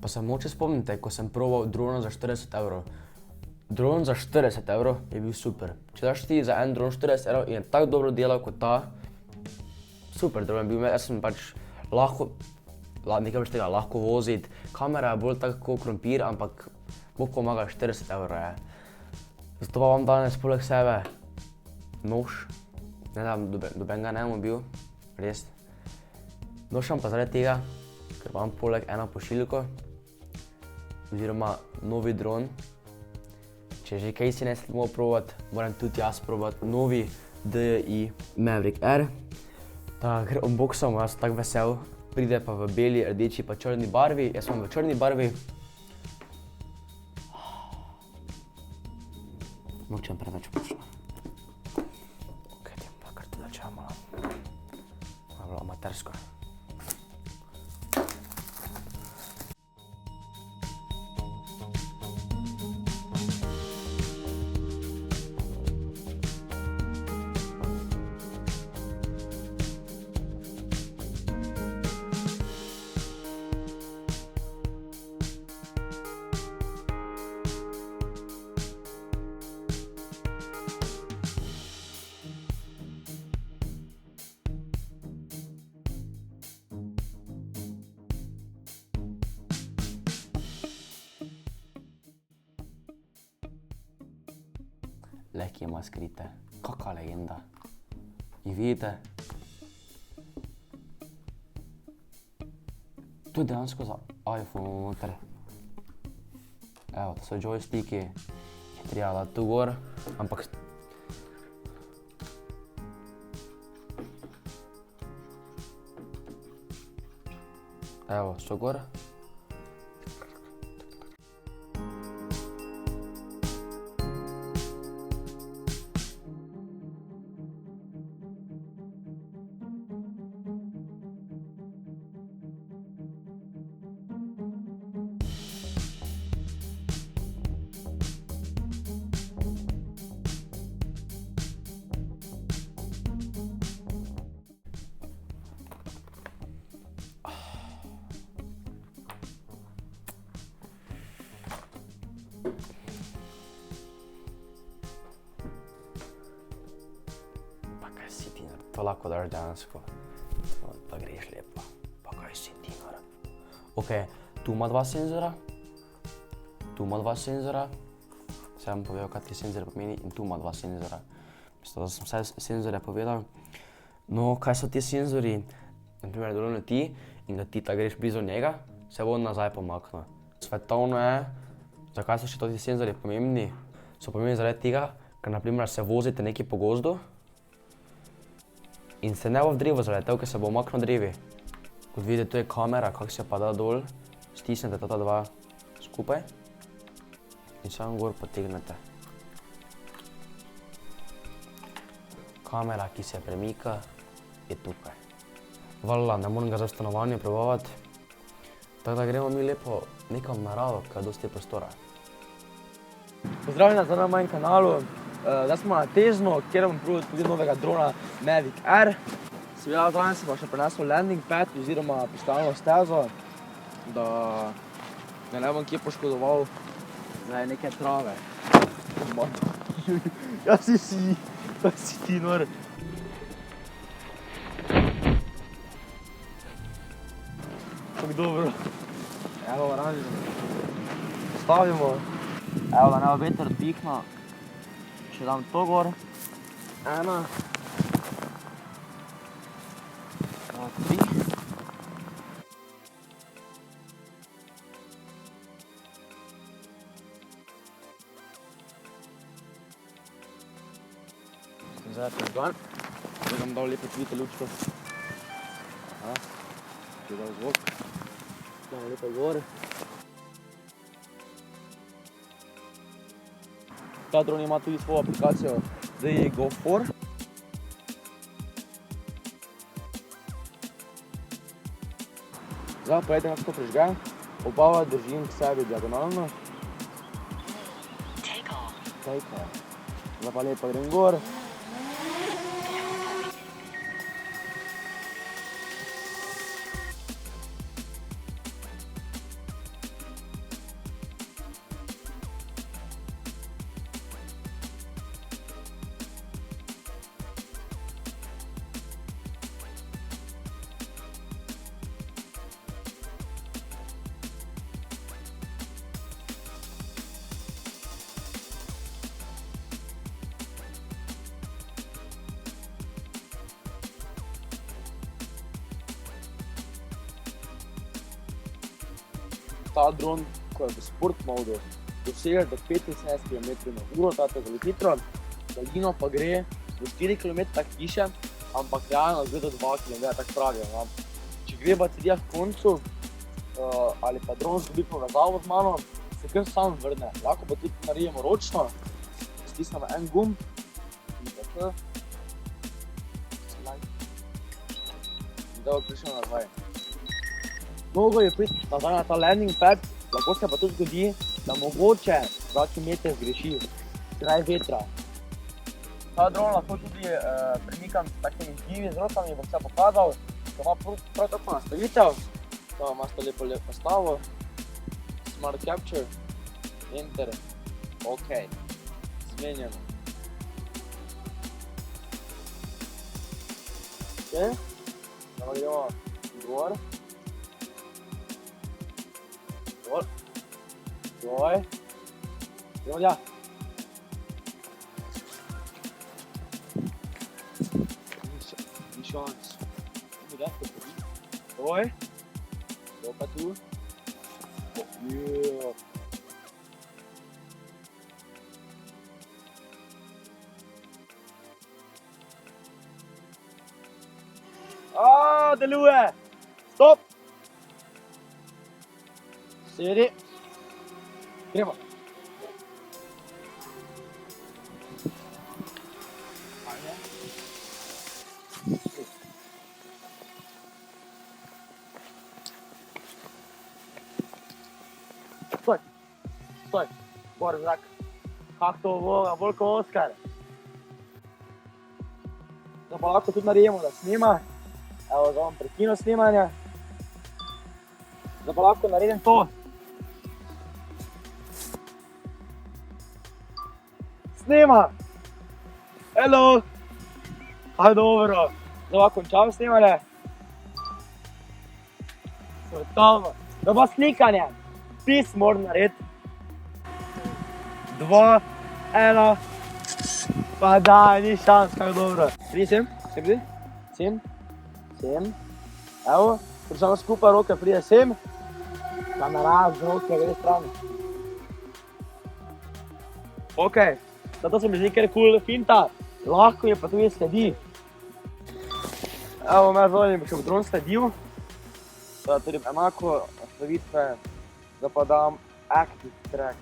Pa se moče spomnite, ko sem probal drona za 40 evrov. Dron za 40 evrov je bil super. Če daš ti za en dron 40 evrov in je tako dobro delal kot ta, super dron je bil. Jaz sem pač lahko, nekaj več tega, lahko voziti. Kamera je bolj tako kot krompir, ampak Bog pomaga, 40 evrov je. Zato pa vam danes poleg sebe nož. Ne da dobenega ne bom bil, res. Nož vam pa zaradi tega, ker imam poleg eno pošiljko, oziroma novi dron. Če že kaj si ne smemo probati, moram tudi jaz probati novi DJI Mavic Air. Da ker unboxamo, jaz sem tako vesel, pride pa v beli, rdeči pa črni barvi. Jaz sem v črni barvi. Nočem preveč pošlo. Ok, tem pa kar tudi začela malo. Malo amatersko. Le, ki ima skrite. Kakva legenda. In vidite? To je dejansko za iPhone noter. Evo, to so joysticki. Je treba dati tu gor, ampak... Evo, so gor. To lahko daš dejansko, pa greš lepo, pa kaj si ti nora. Ok, tu ima dva senzora, tu ima dva senzora, se vam povedal, kaj ti senzor pomeni, in tu ima dva senzora. Mislim, da sem vse senzore povedal. No, kaj so ti senzori? Naprimer, dol leti in da ti tako greš blizu njega, se bo on nazaj pomaknil. Svetovno je, zakaj so še ti senzori pomembni? So pomembni zaradi tega, ker naprimer se vozite nekaj po gozdu, in se ne bo v drevo zaradi tega, ker se bo umaknil drevi. Kot vidite, tu je kamera, kako se pa da dol, stisnete ta dva skupaj in samo gor potegnete. Kamera, ki se premika, je tukaj. Valila, ne moram ga za stanovanje probavati, tako da gremo mi lepo nekam v naravo, kaj je dosti prostora. Pozdravljeni nazaj na mojem kanalu. Zdaj smo na Teznu, kjer bom probal tudi novega drona Mavic Air. Seveda zraven sem pa še prinesel landing pad oziroma pistalno stezo, da ga ne bom kje poškodoval zaradi neke trave. Ja si ti nor. Kako dobro. Evo oranžno. Stavimo. Evo, da ne bo veter dvihna. Še dam to gor. Ena. Tri. Zdaj pred dan. Zdaj bom dal lepo čuvite lučko. Aha. Zdaj dal zvok. Dam lepo gor. Ta dron ima tudi svojo aplikacijo DJI Go 4. Zdaj povedite, kako to prižgem. Oba držim k sebi diagonalno. Take off. Zdaj pa lepo grem gor. ta dron, ko je v sport modu, dosega do 75 km/h, ta je zelo hitro, daljino pa gre do 4 km tako piše, ampak realno gre do 2 km, tako pravijo. No. Če gre baterija v koncu, ali pa dron zgubi povezavo z mano, se kar sam vrne. Lahko pa tudi naredimo ročno, stisnemo en gumb in tako. Zdaj bo prišel nazaj. Mogo je priti nazaj na ta landing pad, lahko se pa tudi zgodi, da mogoče 2 km zgreši, kraj vetra. Ta dron lahko tudi premikam s takimi zgivi z rokami, bom vse pokazal. To ima prav tako nastavitev, to imate lepo nastavo, Smart Capture, Enter, OK, zmenjamo. Ok, zdaj gremo gor, dol, gremo tja. Ni šans. Doj, to pa tu. Deluje! Stop! Sedi. Gremo. Stoj, gor v zrak. Kak to voga, bolj kot Oskar. Zdaj pa lahko tudi naredimo, da snima. Evo, zdaj bom prekinil snimanje. Zdaj pa lahko naredim to. Snima! Hello! Kaj dobro! Zdaj pa končam snimanje. Svetovno. Zdaj pa slikanje. Pis moram narediti. 2, 1. Pa daj, ni šans, kako dobro. Pridi sem, pridi. Sem. Evo, prišamo skupaj roke, pride sem. Pa naraz roke, gre stran. Ok, zato se mi zdi kar cool finta. Lahko je pa tudi sledi. Evo, me zdaj bo še dron sledil. Zdaj tudi enako nastavitve, da pa dam Active Track.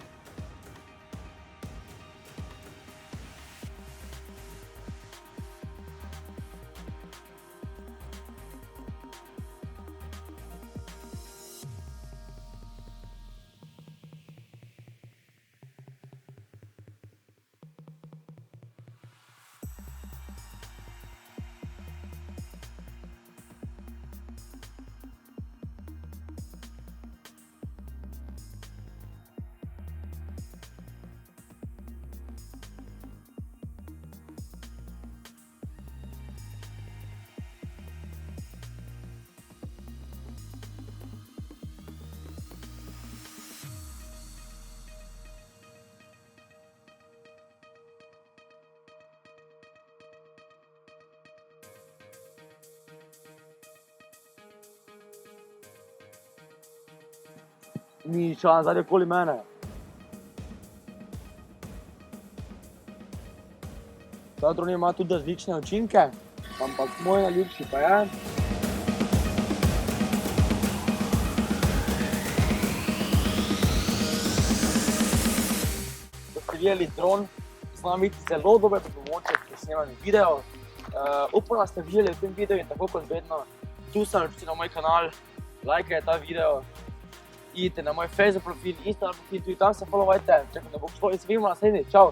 Ni šans, zdaj okoli mene. Ta dron ima tudi različne učinke, ampak moj najljubši pa je. Da ste videli dron, znam biti zelo dober pripomoček pri snemanju videov. Upam, da ste videli v tem videu in tako kot vedno, tu se naročite na moj kanal, lajkajte ta video. Idite na moj Facebook profil, Instagram profil, tudi tam se followajte. Čakaj, da bo šlo in se vidimo naslednjič. Čau!